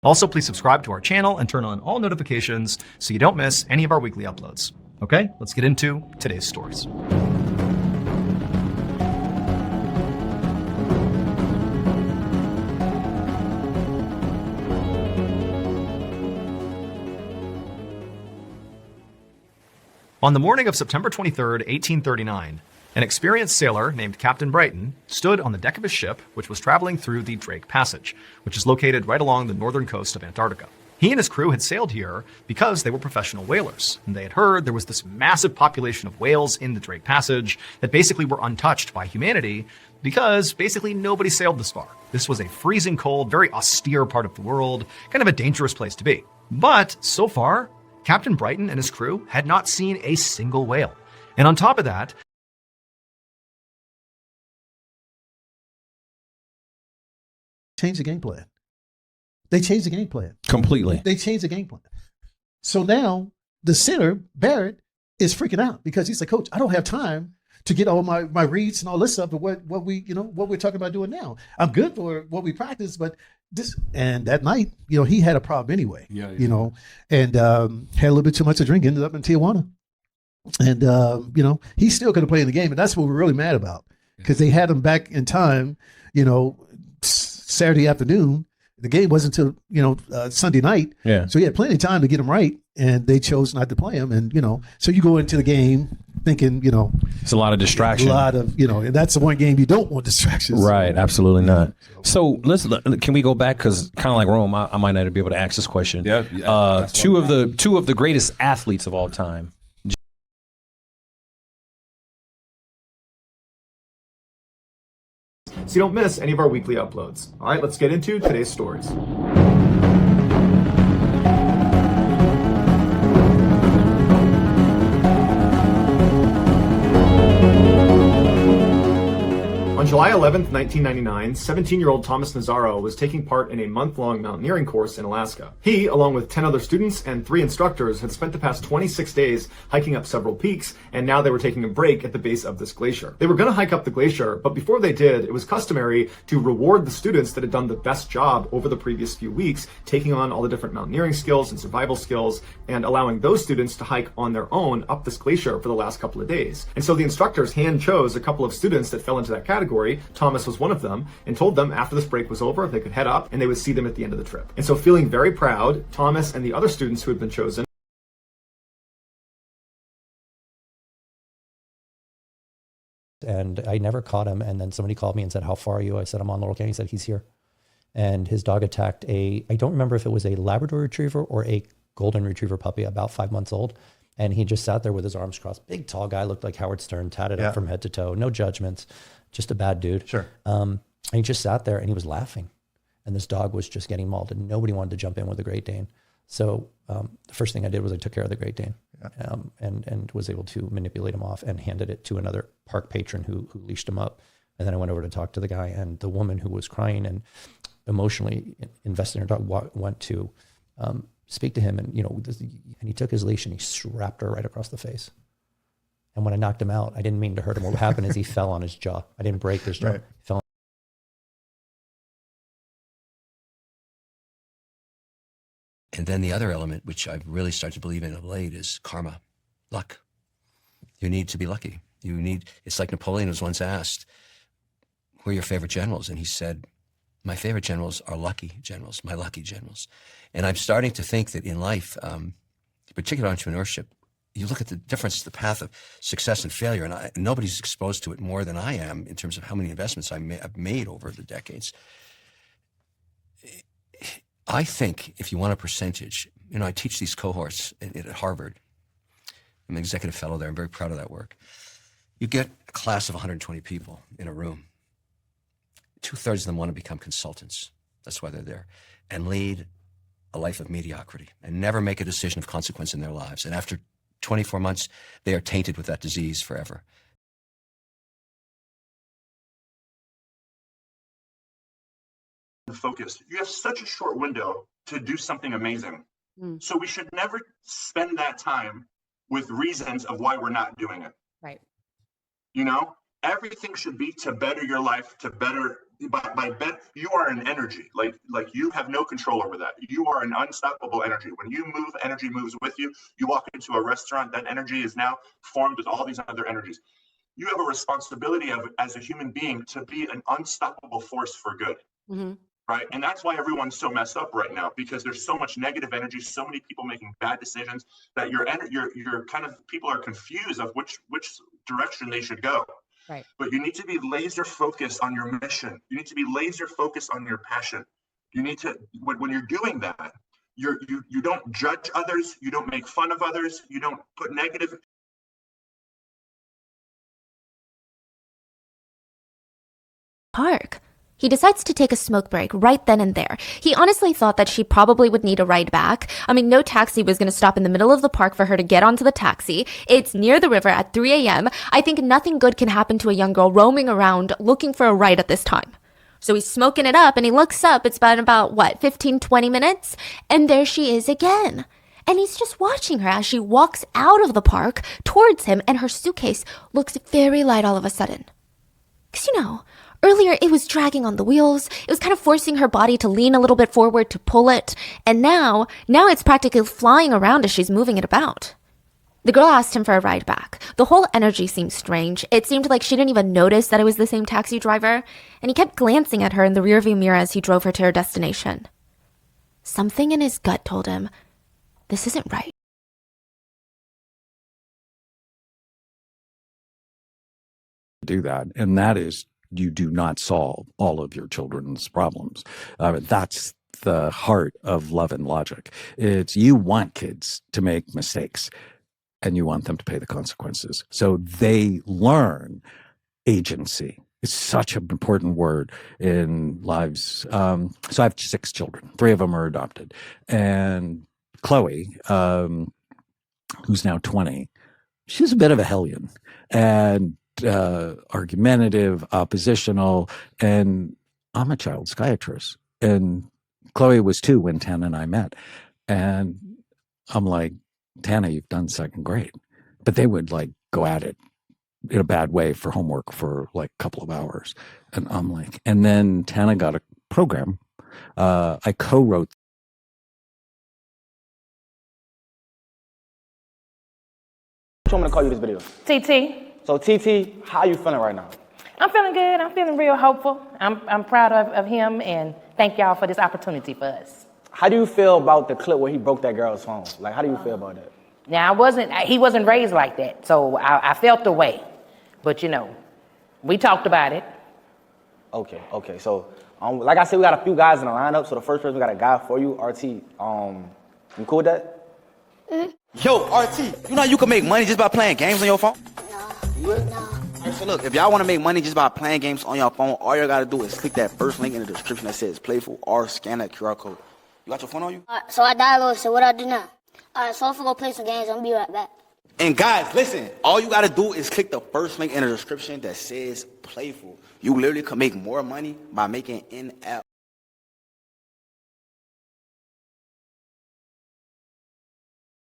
Also, please subscribe to our channel and turn on all notifications so you don't miss any of our weekly uploads. Okay, let's get into today's stories. On the morning of September 23rd, 1839, an experienced sailor named Captain Brighton stood on the deck of his ship, which was traveling through the Drake Passage, which is located right along the northern coast of Antarctica. He and his crew had sailed here because they were professional whalers, and they had heard there was this massive population of whales in the Drake Passage that basically were untouched by humanity because basically nobody sailed this far. This was a freezing cold, very austere part of the world, kind of a dangerous place to be. But so far, Captain Brighton and his crew had not seen a single whale. And on top of that, changed the game plan. They changed the game plan. Completely. They changed the game plan. So now the center, Barrett, is freaking out because he's like, Coach, I don't have time to get all my reads and all this stuff, but what we're talking about doing now. I'm good for what we practice, but this, and that night, he had a problem anyway. Yeah. And had a little bit too much to drink, ended up in Tijuana. And he still could have played in the game, and that's what we're really mad about. Because they had him back in time, Saturday afternoon. The game wasn't until Sunday night. Yeah. So he had plenty of time to get him right, and they chose not to play him. And so you go into the game thinking, it's a lot of distraction. A lot of and that's the one game you don't want distractions. Right. Absolutely not. So can we go back, because kind of like Rome, I might not be able to ask this question. Yeah. Two of the greatest athletes of all time. so you don't miss any of our weekly uploads. All right, let's get into today's stories. On July 11th, 1999, 17-year-old Thomas Nazaro was taking part in a month-long mountaineering course in Alaska. He, along with 10 other students and 3 instructors, had spent the past 26 days hiking up several peaks, and now they were taking a break at the base of this glacier. They were going to hike up the glacier, but before they did, it was customary to reward the students that had done the best job over the previous few weeks, taking on all the different mountaineering skills and survival skills, and allowing those students to hike on their own up this glacier for the last couple of days. And so the instructors hand chose a couple of students that fell into that category. Thomas was one of them, and told them after this break was over, they could head up and they would see them at the end of the trip. And so, feeling very proud, Thomas and the other students who had been chosen and I never caught him. And then somebody called me and said, "How far are you?" I said, "I'm on Laurel Canyon." He said, "He's here." And his dog attacked I don't remember if it was a Labrador Retriever or a Golden Retriever puppy, about 5 months old. And he just sat there with his arms crossed. Big, tall guy, looked like Howard Stern, tatted up from head to toe. No judgments, just a bad dude. Sure. And he just sat there and he was laughing. And this dog was just getting mauled, and nobody wanted to jump in with the Great Dane. So the first thing I did was I took care of the Great Dane, and was able to manipulate him off and handed it to another park patron who leashed him up. And then I went over to talk to the guy, and the woman who was crying and emotionally invested in her dog went to speak to him, and and he took his leash and he strapped her right across the face. And when I knocked him out, I didn't mean to hurt him. What happened is he fell on his jaw. I didn't break his jaw. Right. He fell. And then the other element, which I've really started to believe in of late, is karma, luck. You need to be lucky. It's like Napoleon was once asked, "Who are your favorite generals?" And he said, "My favorite generals are lucky generals, my lucky generals." And I'm starting to think that in life, particularly entrepreneurship, you look at the difference, the path of success and failure, and nobody's exposed to it more than I am in terms of how many investments I've made over the decades. I think if you want a percentage, I teach these cohorts at Harvard. I'm an executive fellow there. I'm very proud of that work. You get a class of 120 people in a room. 2/3 of them want to become consultants. That's why they're there. And lead a life of mediocrity and never make a decision of consequence in their lives. And after 24 months, they are tainted with that disease forever. Focus. You have such a short window to do something amazing. So we should never spend that time with reasons of why we're not doing it. Right. everything should be to better your life, to better you are an energy. Like you have no control over that. You are an unstoppable energy. When you move, energy moves with you. You walk into a restaurant, that energy is now formed with all these other energies. You have a responsibility as a human being to be an unstoppable force for good. Mm-hmm. Right. And that's why everyone's so messed up right now, because there's so much negative energy, so many people making bad decisions that you're kind of, people are confused of which direction they should go. Right. But you need to be laser focused on your mission. You need to be laser focused on your passion. You need to, when you're doing that, you don't judge others. You don't make fun of others. You don't put negative. Park. He decides to take a smoke break right then and there. He honestly thought that she probably would need a ride back. I mean, no taxi was going to stop in the middle of the park for her to get onto the taxi. It's near the river at 3 a.m. I think nothing good can happen to a young girl roaming around looking for a ride at this time. So he's smoking it up and he looks up. It's been about, 15, 20 minutes? And there she is again. And he's just watching her as she walks out of the park towards him, and her suitcase looks very light all of a sudden. Because, earlier, it was dragging on the wheels. It was kind of forcing her body to lean a little bit forward to pull it. And now it's practically flying around as she's moving it about. The girl asked him for a ride back. The whole energy seemed strange. It seemed like she didn't even notice that it was the same taxi driver. And he kept glancing at her in the rearview mirror as he drove her to her destination. Something in his gut told him, this isn't right. Do that, and that is, you do not solve all of your children's problems. That's the heart of love and logic. It's, you want kids to make mistakes and you want them to pay the consequences. So they learn agency. It's such an important word in lives. So I have 6 children. 3 of them are adopted. And Chloe, who's now 20, she's a bit of a hellion. And argumentative, oppositional, and I'm a child psychiatrist. And Chloe was 2 when Tana and I met. And I'm like, Tana, you've done 2nd grade. But they would go at it in a bad way for homework for a couple of hours. And I'm like, and then Tana got a program. I co-wrote. What you want me to call you this video? TT. So TT, how you feeling right now? I'm feeling good. I'm feeling real hopeful. I'm proud of him, and thank y'all for this opportunity for us. How do you feel about the clip where he broke that girl's phone? How do you feel about that? Now, he wasn't raised like that, so I felt the way. But, we talked about it. Okay. So, like I said, we got a few guys in the lineup. So the first person, we got a guy for you, RT. You cool with that? Mm-hmm. Yo, RT, you know you can make money just by playing games on your phone? No. Right, so look, if y'all want to make money just by playing games on your phone, all you got to do is click that first link in the description that says Playful, or scan that QR code. You got your phone on you? So I downloaded, so what I do now? So I'm gonna go play some games, I'm gonna be right back. And guys, listen, all you got to do is click the first link in the description that says Playful. You literally can make more money by making in-app